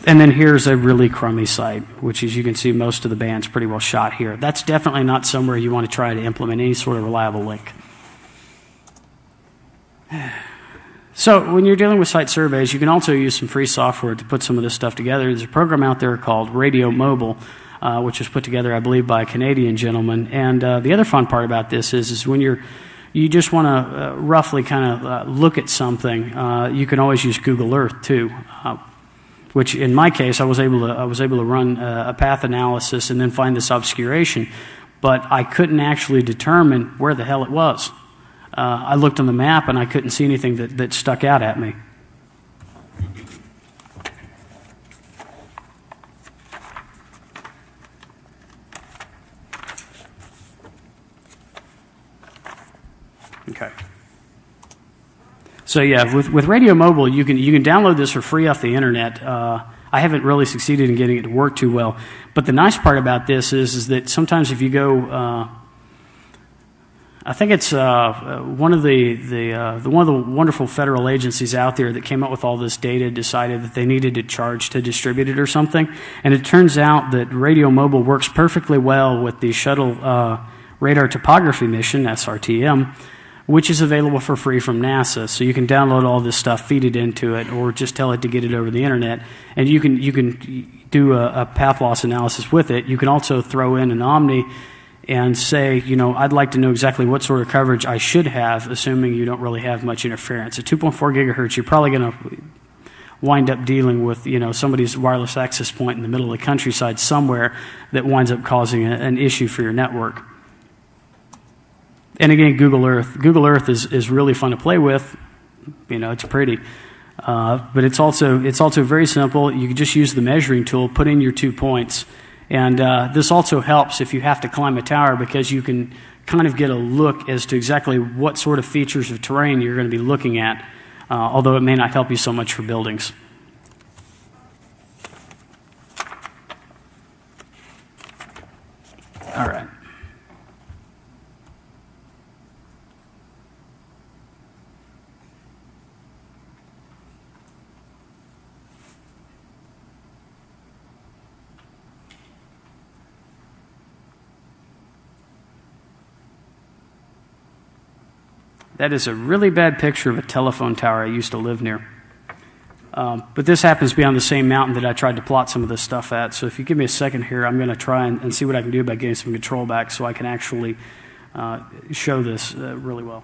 And then here's a really crummy site, which, as you can see, most of the band's pretty well shot here. That's definitely not somewhere you want to try to implement any sort of reliable link. So when you're dealing with site surveys, you can also use some free software to put some of this stuff together. There's a program out there called Radio Mobile, which was put together, I believe, by a Canadian gentleman. And the other fun part about this is when you just want to roughly kind of look at something, you can always use Google Earth too. Which in my case, I was able to run a path analysis and then find this obscuration, but I couldn't actually determine where the hell it was. I looked on the map and I couldn't see anything that stuck out at me. Okay. So yeah, with Radio Mobile, you can download this for free off the internet. I haven't really succeeded in getting it to work too well, but the nice part about this is that sometimes if you go, I think it's one of the wonderful federal agencies out there that came up with all this data decided that they needed to charge to distribute it or something, and it turns out that Radio Mobile works perfectly well with the Shuttle Radar Topography Mission, SRTM, which is available for free from NASA. So you can download all this stuff, feed it into it, or just tell it to get it over the internet, and you can do a path loss analysis with it. You can also throw in an Omni and say, I'd like to know exactly what sort of coverage I should have, assuming you don't really have much interference. At 2.4 gigahertz, you're probably going to wind up dealing with, somebody's wireless access point in the middle of the countryside somewhere that winds up causing an issue for your network. And again, Google Earth. Google Earth is really fun to play with. It's pretty. But it's also very simple. You can just use the measuring tool, put in your 2 points. And this also helps if you have to climb a tower because you can kind of get a look as to exactly what sort of features of terrain you're going to be looking at, although it may not help you so much for buildings. All right. That is a really bad picture of a telephone tower I used to live near. But this happens to be on the same mountain that I tried to plot some of this stuff at. So if you give me a second here, I'm going to try and see what I can do about getting some control back so I can actually show this really well.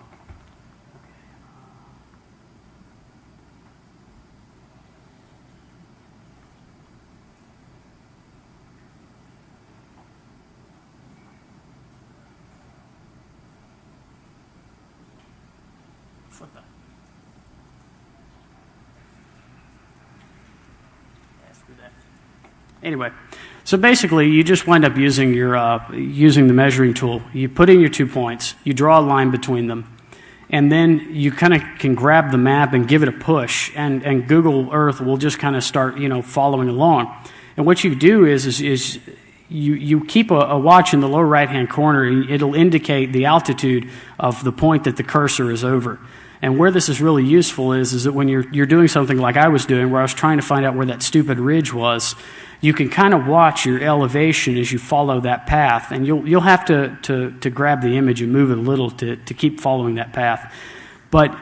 Anyway, so basically you just wind up using using the measuring tool. You put in your 2 points, you draw a line between them, and then you kind of can grab the map and give it a push, and Google Earth will just kind of start following along. And what you do is you keep a watch in the lower right-hand corner, and it'll indicate the altitude of the point that the cursor is over. And where this is really useful is that when you're doing something like I was doing, where I was trying to find out where that stupid ridge was, you can kind of watch your elevation as you follow that path, and you'll have to grab the image and move it a little to keep following that path. But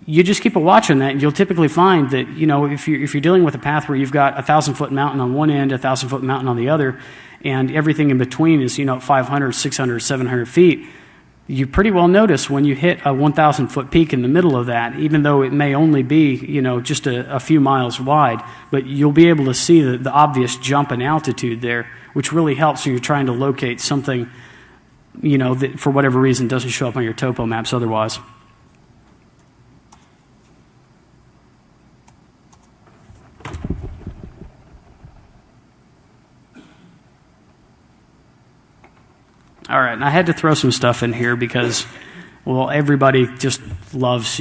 you just keep a watch on that, and you'll typically find that if you're dealing with a path where you've got a 1,000-foot mountain on one end, a 1,000-foot mountain on the other, and everything in between is 500, 600, 700 feet. You pretty well notice when you hit a 1,000-foot peak in the middle of that, even though it may only be, just a few miles wide, but you'll be able to see the obvious jump in altitude there, which really helps when you're trying to locate something, that for whatever reason doesn't show up on your topo maps otherwise. All right, and I had to throw some stuff in here because, well, everybody just loves,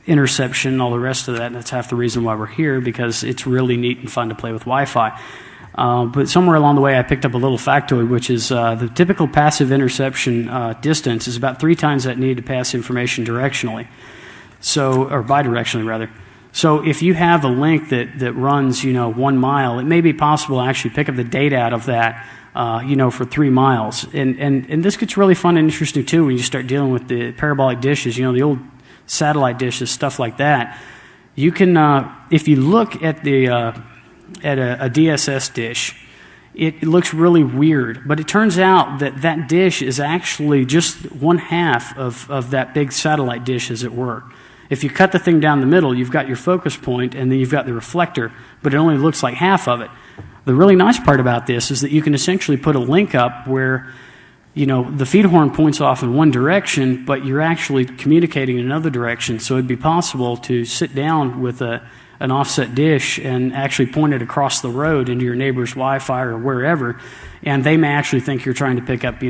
interception, all the rest of that, and that's half the reason why we're here, because it's really neat and fun to play with Wi-Fi. But somewhere along the way, I picked up a little factoid, which is the typical passive interception distance is about 3 times that need to pass information directionally, or bidirectionally, rather. So if you have a link that runs, 1 mile, it may be possible to actually pick up the data out of that, for 3 miles. And this gets really fun and interesting, too, when you start dealing with the parabolic dishes, the old satellite dishes, stuff like that. You can, if you look at a DSS dish, it looks really weird, but it turns out that dish is actually just 1/2 of that big satellite dish as it were. If you cut the thing down the middle, you've got your focus point, and then you've got the reflector, but it only looks like half of it. The really nice part about this is that you can essentially put a link up where, the feed horn points off in one direction, but you're actually communicating in another direction. So it'd be possible to sit down with an offset dish and actually point it across the road into your neighbor's Wi-Fi or wherever, and they may actually think you're trying to pick up,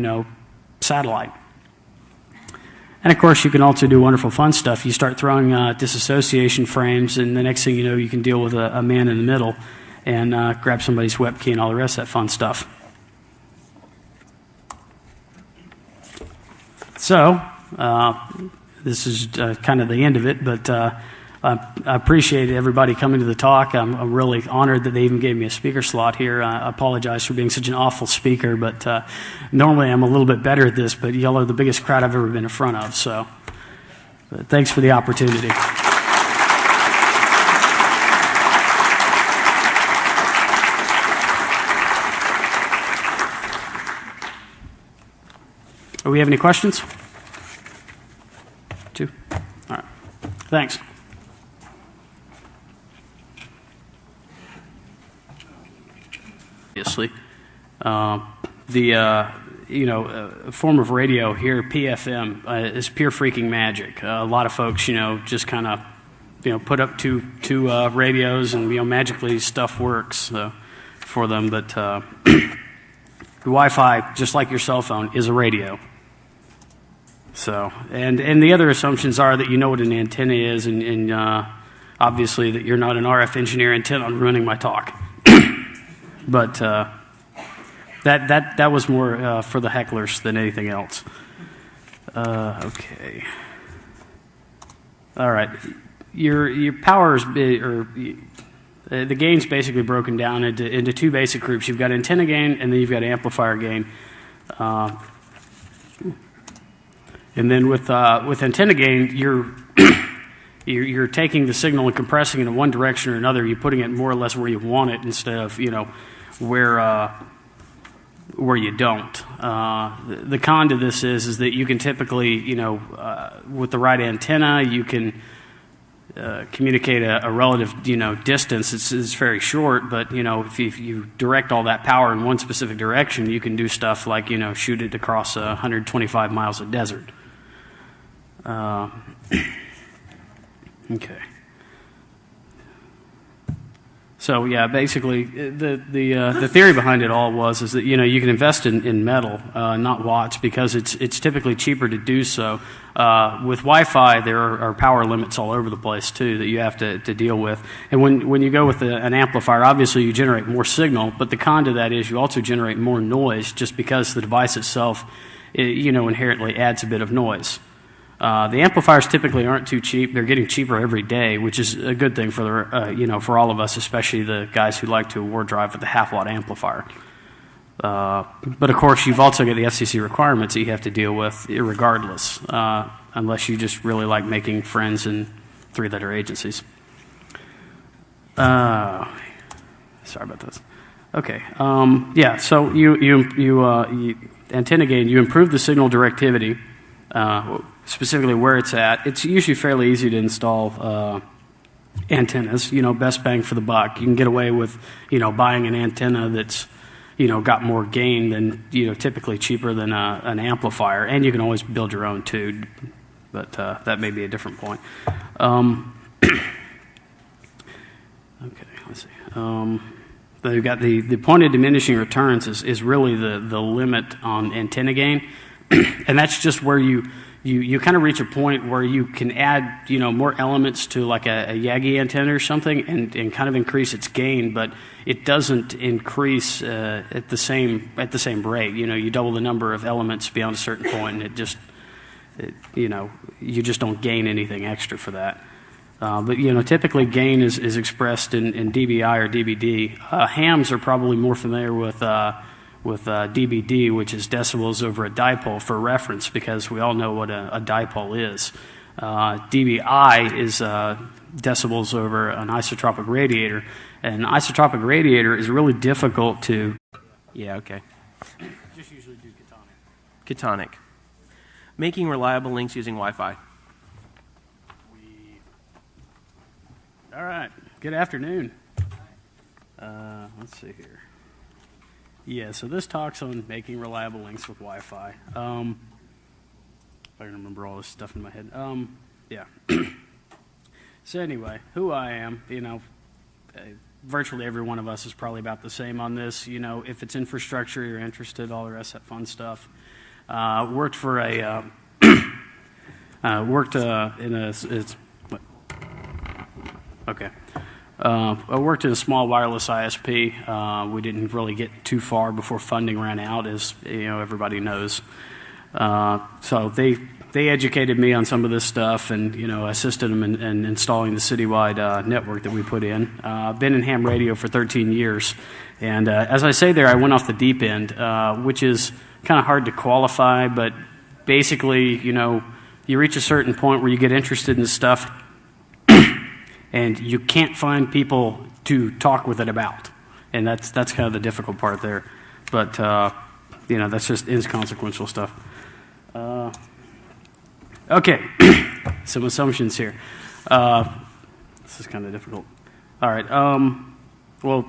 satellite. And of course, you can also do wonderful fun stuff. You start throwing disassociation frames, and the next thing you know, you can deal with a man in the middle and grab somebody's web key and all the rest of that fun stuff. So, this is kind of the end of it, but I appreciate everybody coming to the talk. I'm really honored that they even gave me a speaker slot here. I apologize for being such an awful speaker, but normally I'm a little bit better at this, but y'all are the biggest crowd I've ever been in front of, so thanks for the opportunity. Do we have any questions? 2? All right. Thanks. Obviously, a form of radio here, PFM, is pure freaking magic. A lot of folks, just kind of, put up two radios, and magically stuff works for them. But the Wi-Fi, just like your cell phone, is a radio. So, and the other assumptions are that you know what an antenna is, and obviously that you're not an RF engineer intent on ruining my talk. But that was more for the hecklers than anything else. Okay. All right. Your power is the gain's basically broken down into 2 basic groups. You've got antenna gain, and then you've got amplifier gain. And then with antenna gain, you're taking the signal and compressing it in one direction or another. You're putting it more or less where you want it instead of where you don't. The con to this is that you can typically with the right antenna you can communicate a relative distance. It's very short, but if you direct all that power in one specific direction, you can do stuff like shoot it across 125 miles of desert. Okay. So yeah, basically the theory behind it all is that you can invest in metal, not watts, because it's typically cheaper to do so. With Wi-Fi, there are power limits all over the place too that you have to deal with. And when you go with an amplifier, obviously you generate more signal, but the con to that is you also generate more noise, just because the device itself, inherently adds a bit of noise. The amplifiers typically aren't too cheap. They're getting cheaper every day, which is a good thing for for all of us, especially the guys who like to war drive with a half-watt amplifier. But of course, you've also got the FCC requirements that you have to deal with, regardless, unless you just really like making friends in 3-letter agencies. Sorry about this. Okay. Yeah. So you antenna gain. You improve the signal directivity. Specifically where it's at. It's usually fairly easy to install antennas, best bang for the buck. You can get away with, buying an antenna that's, got more gain than, typically cheaper than an amplifier. And you can always build your own too, but that may be a different point. Okay, let's see. They've got the point of diminishing returns is really the limit on antenna gain, and that's just where you kind of reach a point where you can add more elements to like a Yagi antenna or something and kind of increase its gain, but it doesn't increase at the same rate. You double the number of elements beyond a certain point, and you just don't gain anything extra for that. But typically gain is expressed in dBi or dBd. Hams are probably more familiar with dBd, which is decibels over a dipole for reference, because we all know what a dipole is. dBi is decibels over an isotropic radiator, and an isotropic radiator is really difficult to. Yeah, okay. Just usually do Catonic. Catonic. Making reliable links using Wi-Fi. All right. Good afternoon. Let's see here. Yeah, so this talks on making reliable links with Wi-Fi. If I can remember all this stuff in my head. Yeah. So anyway, who I am, virtually every one of us is probably about the same on this. If it's infrastructure, you're interested, all the rest of that fun stuff. Worked for a Okay. I worked in a small wireless ISP. We didn't really get too far before funding ran out, as everybody knows. So they educated me on some of this stuff, and assisted them in installing the citywide network that we put in. Been in ham radio for 13 years, and as I say there, I went off the deep end, which is kind of hard to qualify, but basically, you reach a certain point where you get interested in stuff, and you can't find people to talk with it about, and that's kind of the difficult part there. But that's just inconsequential stuff. Okay, some assumptions here. This is kind of difficult. All right. Well,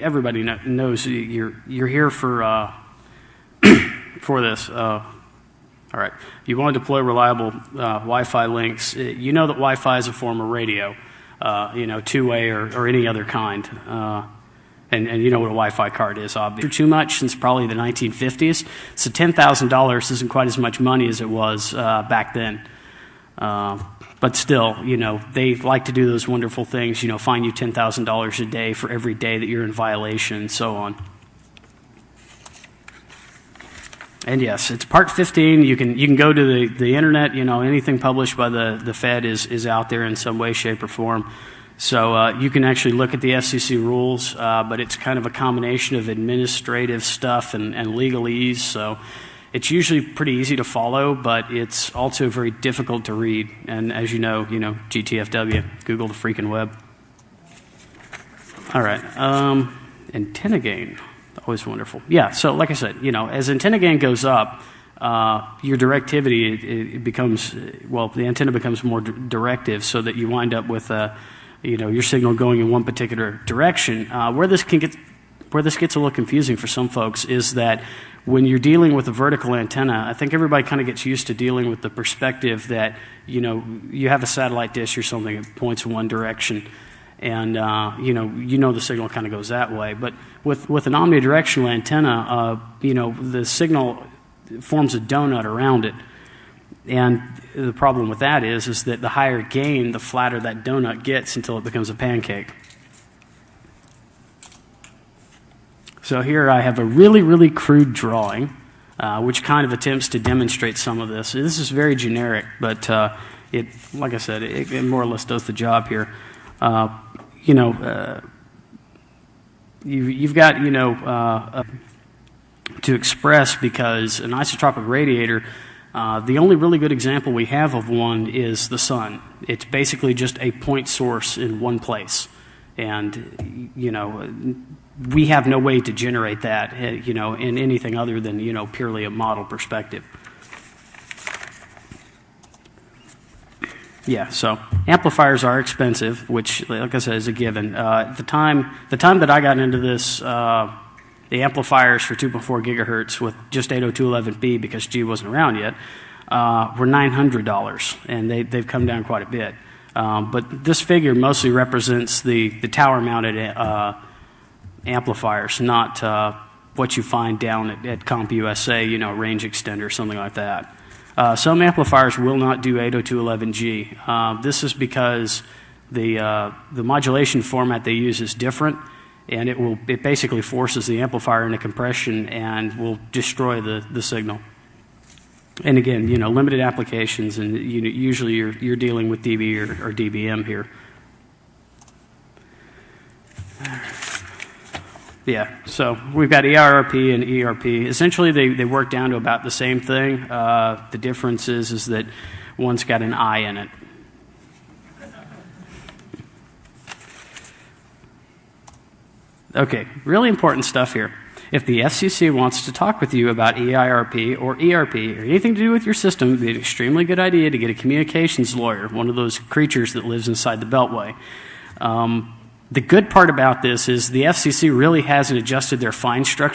everybody knows you're here for this. All right. You want to deploy reliable Wi-Fi links. You know that Wi-Fi is a form of radio. Two-way or any other kind. And you know what a Wi-Fi card is, obviously. Too much since probably the 1950s. So $10,000 isn't quite as much money as it was back then. But still, they like to do those wonderful things, fine you $10,000 a day for every day that you're in violation and so on. And yes, it's Part 15. You can go to the internet. Anything published by the Fed is out there in some way, shape, or form. So you can actually look at the FCC rules, but it's kind of a combination of administrative stuff and legalese. So it's usually pretty easy to follow, but it's also very difficult to read. And as you know, GTFW, Google the freaking web. All right, antenna gain. Always wonderful. Yeah, so like I said, as antenna gain goes up, your directivity, it becomes, the antenna becomes more directive, so that you wind up with, your signal going in one particular direction. Where this gets a little confusing for some folks is that when you're dealing with a vertical antenna, I think everybody kind of gets used to dealing with the perspective that, you have a satellite dish or something that points in one direction. And the signal kind of goes that way. But with an omnidirectional antenna, the signal forms a donut around it. And the problem with that is that the higher gain, the flatter that donut gets until it becomes a pancake. So here I have a really, really crude drawing, which kind of attempts to demonstrate some of this. This is very generic, but like I said, it more or less does the job here. You've got, to express, because an isotropic radiator, the only really good example we have of one is the sun. It's basically just a point source in one place. And, we have no way to generate that, in anything other than, purely a model perspective. Yeah, so amplifiers are expensive, which, like I said, is a given. The time that I got into this, the amplifiers for 2.4 gigahertz with just 802.11b, because G wasn't around yet, were $900, and they've come down quite a bit. But this figure mostly represents the tower-mounted amplifiers, not what you find down at CompUSA, you know, range extender, something like that. Some amplifiers will not do 802.11g. This is because the modulation format they use is different, and it basically forces the amplifier into compression and will destroy the signal. And again, you know, limited applications, and usually you're dealing with dB or dBm here. Yeah, so we've got EIRP and ERP. Essentially, they work down to about the same thing. The difference is that one's got an I in it. Okay, really important stuff here. If the FCC wants to talk with you about EIRP or ERP or anything to do with your system, it would be an extremely good idea to get a communications lawyer, one of those creatures that lives inside the Beltway. The good part about this is the FCC really hasn't adjusted their fine structure